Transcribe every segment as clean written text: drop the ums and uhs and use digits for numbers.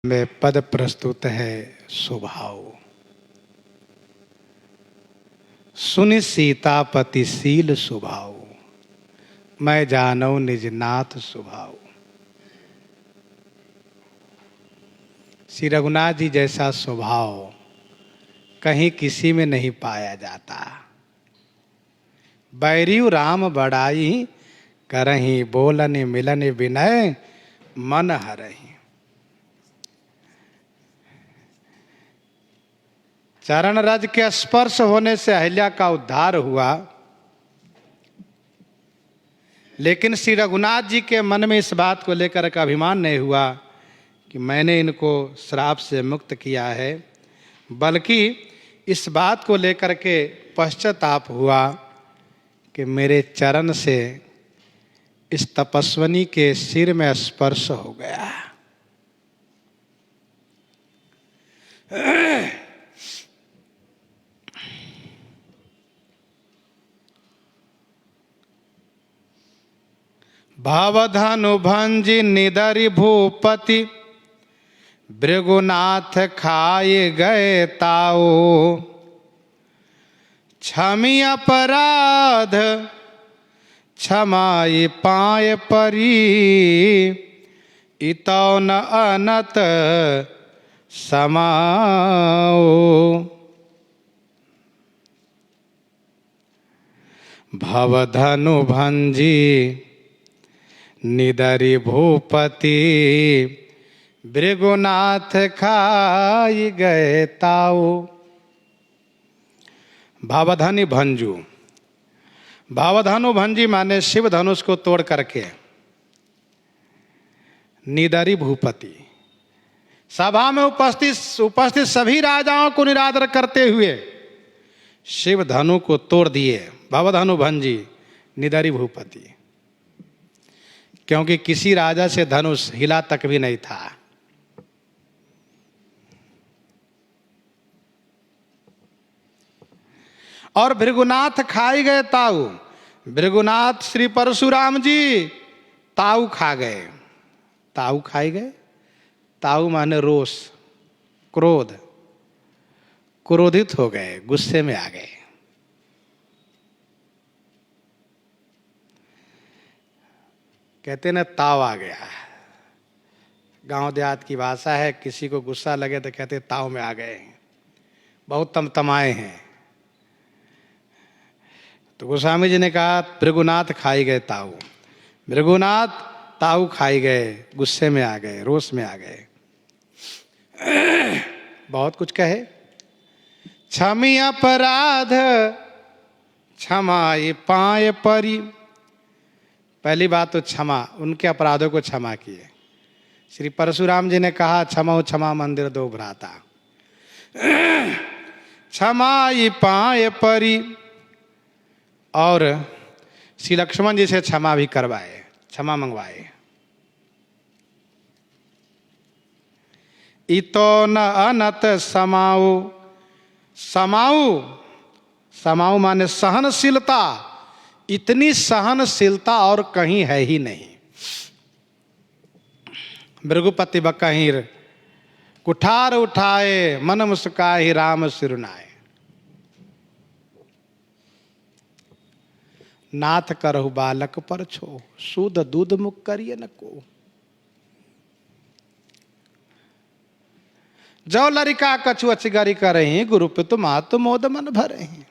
में पद प्रस्तुत है स्वभाव। सुनि सीतापतिशील स्वभाव, मैं जानौ निज नाथ स्वभाव। श्री रघुनाथ जी जैसा स्वभाव कहीं किसी में नहीं पाया जाता। बैरियु राम बड़ाई करहि, बोलन मिलन विनय मन हरहि। चरण रज के स्पर्श होने से अहिल्या का उद्धार हुआ, लेकिन श्री रघुनाथ जी के मन में इस बात को लेकर का अभिमान नहीं हुआ कि मैंने इनको श्राप से मुक्त किया है, बल्कि इस बात को लेकर के पश्चाताप हुआ कि मेरे चरण से इस तपस्विनी के सिर में स्पर्श हो गया। भवधनु भंजि निदरि भूपति, भृगुनाथ खाए गए ताऊ। क्षमी अपराध क्षमाई पाए परी, इतौ न अनत समाओ। भवधनु भंजी निदरि भूपति, भृगुनाथ खाई गए ताऊ। भावधनि भंजू, भावधनु भंजी माने शिव धनुष को तोड़ करके निदरि भूपति, सभा में उपस्थित सभी राजाओं को निरादर करते हुए शिव धनु को तोड़ दिए। भावधनु भंजी निदरि भूपति, क्योंकि किसी राजा से धनुष हिला तक भी नहीं था। और भृगुनाथ खाई गए ताऊ, भृगुनाथ श्री परशुराम जी ताऊ खा गए। ताऊ खाई गए, ताऊ माने रोष, क्रोध, क्रोधित हो गए, गुस्से में आ गए। कहते ना ताव आ गया, गांव देहात की भाषा है, किसी को गुस्सा लगे तो कहते ताव में आ गए, बहुत तमतमाए हैं। तो गोस्वामी जी ने कहा भृगुनाथ खाई गए ताऊ, भृगुनाथ ताऊ खाई गए, गुस्से में आ गए, रोष में आ गए, बहुत कुछ कहे। क्षमी अपराध क्षमाई पाए परी, पहली बात तो क्षमा, उनके अपराधों को क्षमा किए। श्री परशुराम जी ने कहा क्षमा क्षमा मंदिर दो भ्राता, क्षमाई पाए परी। और श्री लक्ष्मण जी से क्षमा भी करवाए, क्षमा मंगवाए। इतो न अनत समाऊ, समाऊ, समाऊ माने सहनशीलता, इतनी सहनशीलता और कहीं है ही नहीं। भृगुपति बकहिर कुठार उठाए, मन मुस्काहि राम सिरुनाए। नाथ करहु बालक पर छो, सूद दूध मुख करिए न को। जो लरिका कछु अचगरी करहि, गुरु पितु मातु मोद मन भरहि।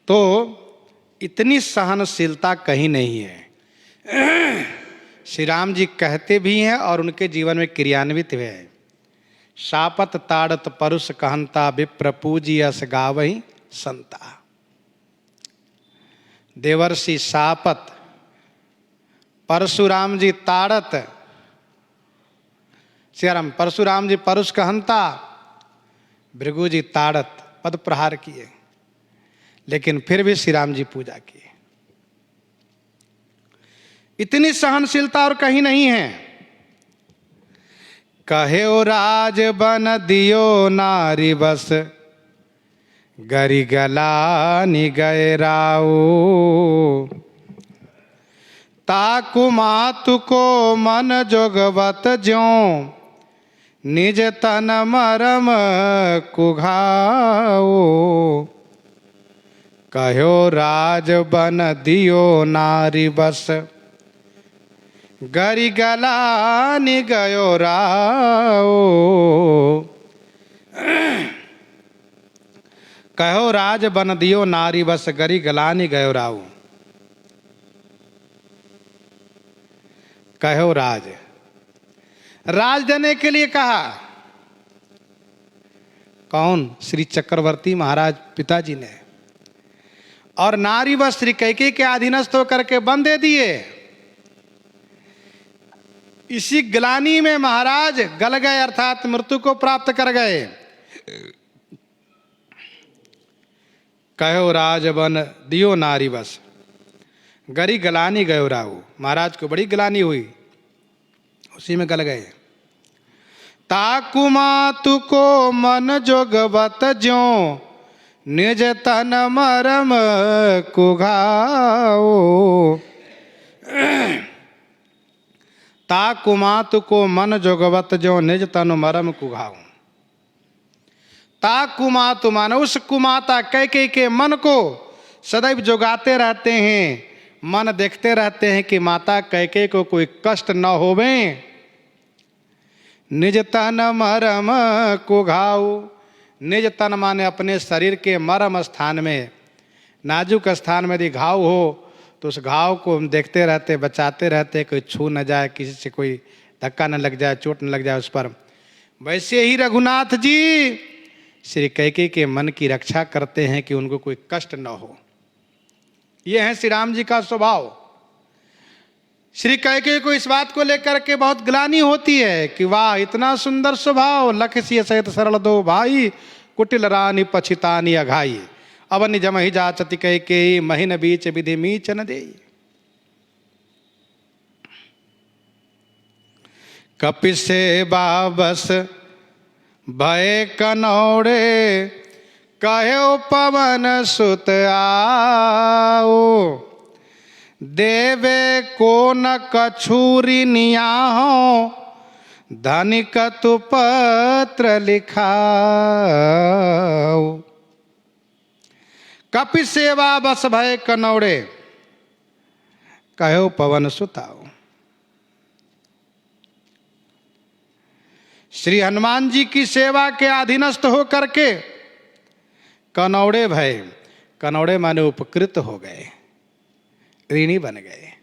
तो इतनी सहनशीलता कहीं नहीं है। श्री राम जी कहते भी हैं और उनके जीवन में क्रियान्वित हुए हैं। शापत ताड़त परुष कहंता, विप्र पूजियस गावहि संता। देवर्षि शापत, परशुराम जी ताड़त, श्रीराम परशुराम जी परुष कहंता, भृगु जी ताड़त, पद प्रहार किए, लेकिन फिर भी श्री राम जी पूजा किए। इतनी सहनशीलता और कहीं नहीं है। कहे ओ राज बन दियो नारी बस, गरी गलानि गए राऊ, ताकु मातु को मन जोगवत ज्यों, निज तन मरम कुघाओ। कहो राज बन दियो नारी बस, गरी गलानि गयो राओ। कहो राज बन दियो नारी बस, गरी गलानि गयो राऊ। कहो राज, राज देने के लिए कहा। कौन? श्री चक्रवर्ती महाराज पिताजी ने। और नारी व श्री कैकेयी के अधीनस्थ होकर के वन दे दिए। इसी ग्लानि में महाराज गल गए, अर्थात मृत्यु को प्राप्त कर गए। कहो राज बन दियो नारी बस, गरी गलानि गयो राऊ। महाराज को बड़ी ग्लानि हुई, उसी में गल गए। ताकु मातु को मन जोगवत ज्यों, निज तन मरम कुघाओ। ताकु मातु को मन जोगवत ज्यों, निज तन मरम कुघाओ। ताकु मातु माने उस कुमाता कैकेयी के मन को सदैव जोगाते रहते हैं, मन देखते रहते हैं कि माता कैकेयी को कोई कष्ट न होवे। निज तन मरम कुघाओ। निज तन माने अपने शरीर के मरम स्थान में, नाजुक स्थान में यदि घाव हो तो उस घाव को हम देखते रहते, बचाते रहते, कोई छू न जाए, किसी से कोई धक्का न लग जाए, चोट न लग जाए उस पर। वैसे ही रघुनाथ जी श्री कैकेयी के मन की रक्षा करते हैं कि उनको कोई कष्ट न हो। ये है श्री राम जी का स्वभाव। श्री कैकेयी को इस बात को लेकर के बहुत ग्लानि होती है कि वाह इतना सुंदर स्वभाव, लख सिय सहित सरल दो भाई, कुटिल रानी पछितानी अघाई। अवनि जमहि जाचति कैकेयी, महीन बीच विधि मीच न देई। कपि सेवा बस भय कनौड़े, कहो पवन सुत आओ। देवे को न कछूरी नियाहो, धनिक तु पत्र लिखाओ। कपि सेवा बस भय कनौड़े, कहो पवन सुत आओ। श्री हनुमान जी की सेवा के अधीनस्थ होकर के कनौड़े भय, कनौड़े माने उपकृत हो गए, ऋणी बन गए।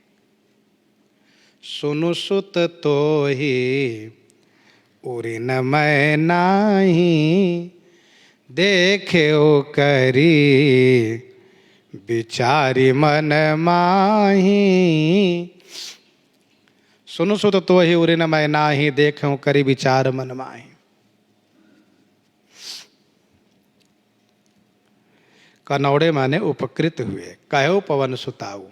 सुनु सुत तो ही उरिन मैं नाही, देखे ओ करी विचारी मन माही। सुनु सुत तो ही उरिन मैं नाही, देखे करी विचार मन माही। कनौड़े माने उपकृत हुए। कहो पवन सुताऊ।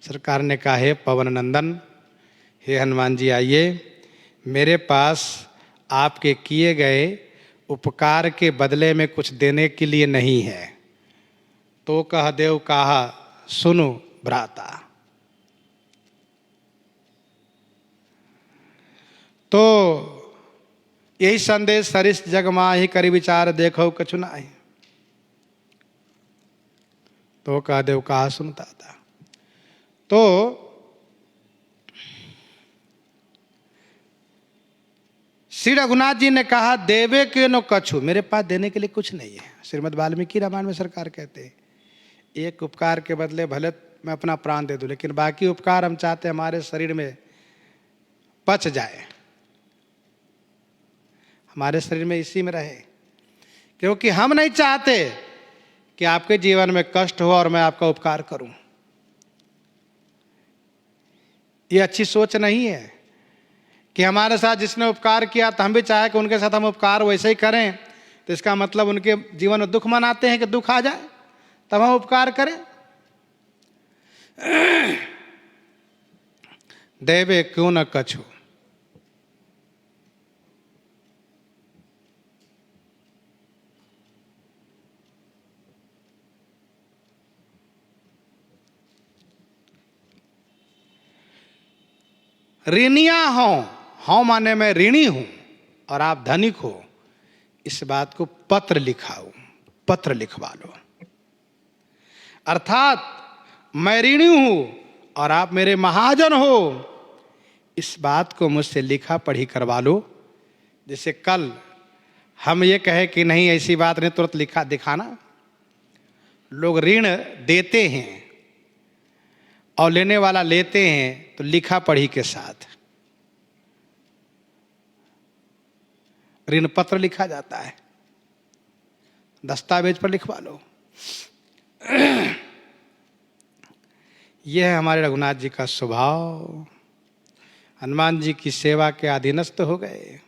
सरकार ने कहा हे पवन नंदन, हे हनुमान जी आइए, मेरे पास आपके किए गए उपकार के बदले में कुछ देने के लिए नहीं है। तो कह देव कहा सुनो भ्राता। तो यही संदेश सरिस जग माहि, करि विचार देखो कछु नाहि। तो कह देव कहा सुनता था। तो श्री रघुनाथ जी ने कहा देवे के नो कछु, मेरे पास देने के लिए कुछ नहीं है। श्रीमद् वाल्मीकि रामायण में सरकार कहते हैं एक उपकार के बदले भले मैं अपना प्राण दे दूं, लेकिन बाकी उपकार हम चाहते हैं हमारे शरीर में पच जाए, हमारे शरीर में इसी में रहे, क्योंकि हम नहीं चाहते कि आपके जीवन में कष्ट हो और मैं आपका उपकार करूं। ये अच्छी सोच नहीं है कि हमारे साथ जिसने उपकार किया तो हम भी चाहे कि उनके साथ हम उपकार वैसे ही करें, तो इसका मतलब उनके जीवन में दुख मनाते हैं कि दुख आ जाए तब हम उपकार करें। देवे क्यों न कछु, ऋणियां हों माने मैं ऋणी हूं और आप धनिक हो, इस बात को पत्र लिखाओ, पत्र लिखवा लो। अर्थात मैं ऋणी हूं और आप मेरे महाजन हो, इस बात को मुझसे लिखा पढ़ी करवा लो। जैसे कल हम ये कहे कि नहीं ऐसी बात नहीं, तुरंत लिखा दिखाना। लोग ऋण देते हैं और लेने वाला लेते हैं तो लिखा पढ़ी के साथ ऋण पत्र लिखा जाता है, दस्तावेज पर लिखवा लो। यह है हमारे रघुनाथ जी का स्वभाव। हनुमान जी की सेवा के अधीनस्थ हो गए।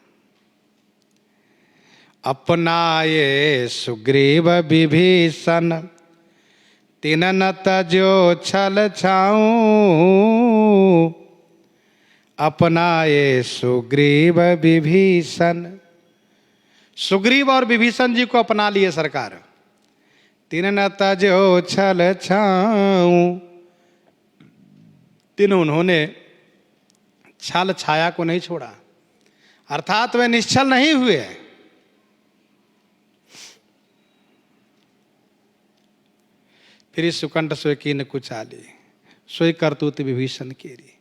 अपनाये सुग्रीव विभीषण, तिनन तजो छल छाऊं। अपनाये सुग्रीव विभीषण, सुग्रीव और विभीषण जी को अपना लिए सरकार। तिनन तजो छल छाऊं, तीनों उन्होंने छल छाया को नहीं छोड़ा, अर्थात वे निश्चल नहीं हुए। फिर सुकंठ सोई कीन कुचाली, सोई करतूत विभीषण केरी।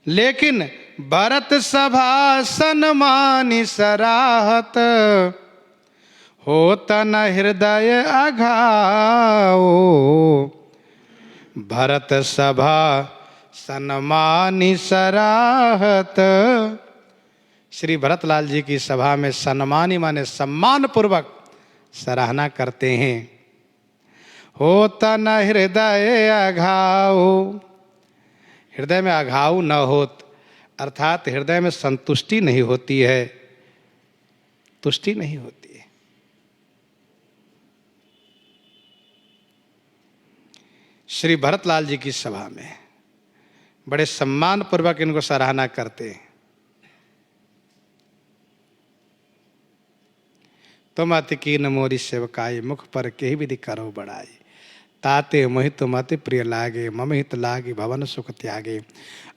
लेकिन भरत सभा सन्मानि सराहत, होत न हृदय अघाओ। भरत सभा सन्मानि सराहत, श्री भरतलाल जी की सभा में सन्मानी माने सम्मान पूर्वक सराहना करते हैं। होता न हृदय अघाओ, हृदय में अघाऊ न होत, अर्थात हृदय में संतुष्टि नहीं होती है, तुष्टि नहीं होती है। श्री भरतलाल जी की सभा में बड़े सम्मान पूर्वक इनको सराहना करते हैं। तुम अति कीन मोरी सेवकाई, मुख पर के विधि करो बड़ाई। ताते मोहित मति प्रिय लागे, मम हित लागे भवन सुख त्यागे।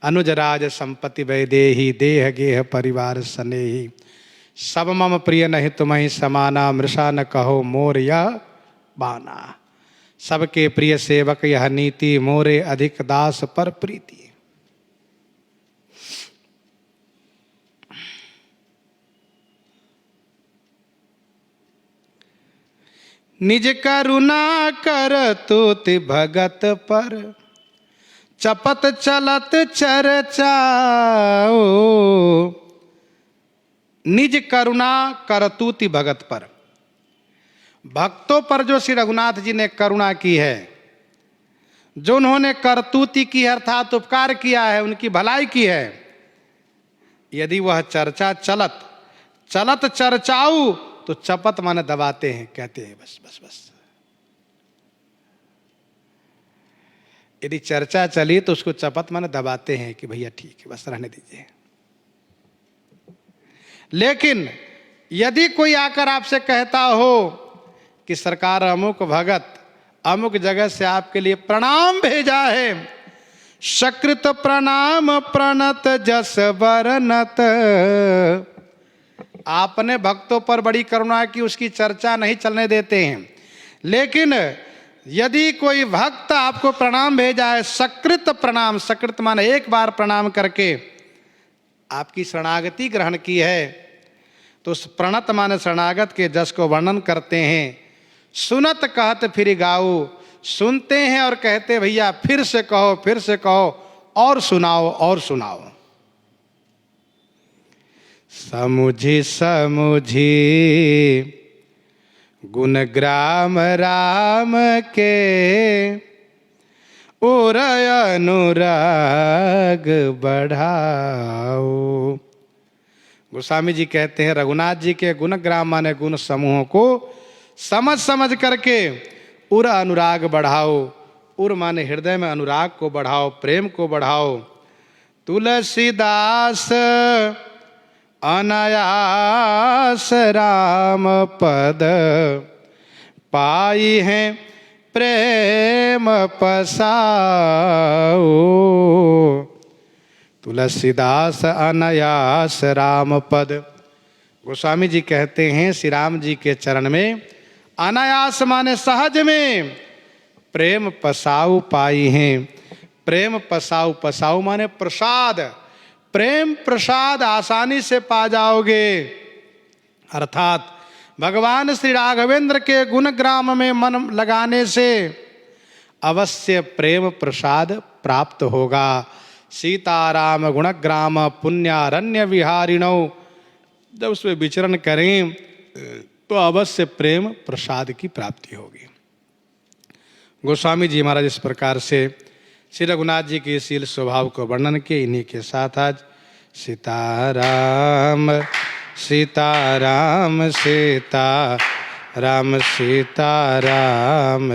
अनुजराज संपत्ति वैदेही, देह गेह परिवार सनेही। सब मम प्रिय नहीं तुम्हि समाना, मृषा न कहो मोर यह बाना। सबके प्रिय सेवक यह नीति, मोरे अधिक दास पर प्रीति। निज करुणा करतुति भगत पर, चपत चलत चर्चाओ। निज करुणा करतुति भगत पर, भक्तों पर जो श्री रघुनाथ जी ने करुणा की है, जो उन्होंने करतूति की अर्थात उपकार किया है, उनकी भलाई की है, यदि वह चर्चा चलत चलत चर्चाऊ, तो चपत माने दबाते हैं, कहते हैं बस बस बस। यदि चर्चा चली तो उसको चपत माने दबाते हैं कि भैया ठीक है, बस रहने दीजिए। लेकिन यदि कोई आकर आपसे कहता हो कि सरकार अमुक भगत अमुक जगह से आपके लिए प्रणाम भेजा है, सकृत प्रणाम प्रणत जस बरनत, आपने भक्तों पर बड़ी करुणा की, उसकी चर्चा नहीं चलने देते हैं। लेकिन यदि कोई भक्त आपको प्रणाम भेजा है, सकृत प्रणाम, सकृत माने एक बार प्रणाम करके आपकी शरणागति ग्रहण की है, तो उस प्रणत माने शरणागत के जस को वर्णन करते हैं। सुनत कहत फिर गाओ, सुनते हैं और कहते भैया फिर से कहो, फिर से कहो, और सुनाओ और सुनाओ। समुझी समुझी गुण ग्राम राम के, और अनुराग बढ़ाओ। गोस्वामी जी कहते हैं रघुनाथ जी के गुण ग्राम माने गुण समूहों को समझ समझ करके उर अनुराग बढ़ाओ। उर माने हृदय में अनुराग को बढ़ाओ, प्रेम को बढ़ाओ। तुलसीदास अनायास राम पद, पाई हैं प्रेम पसाओ। तुलसीदास अनायास राम पद। गोस्वामी जी कहते हैं श्री राम जी के चरण में अनायास माने सहज में प्रेम पसाऊ पाई हैं। प्रेम पसाऊ, पसाऊ माने प्रसाद, प्रेम प्रसाद आसानी से पा जाओगे। अर्थात भगवान श्री राघवेंद्र के गुणग्राम में मन लगाने से अवश्य प्रेम प्रसाद प्राप्त होगा। सीताराम गुणग्राम पुण्यारण्य विहारिणौ, जब उसमें विचरण करें तो अवश्य प्रेम प्रसाद की प्राप्ति होगी। गोस्वामी जी महाराज इस प्रकार से श्री रघुनाथ जी के शील स्वभाव को वर्णन किए। इन्हीं के साथ आज सीताराम सीताराम सीताराम सीताराम।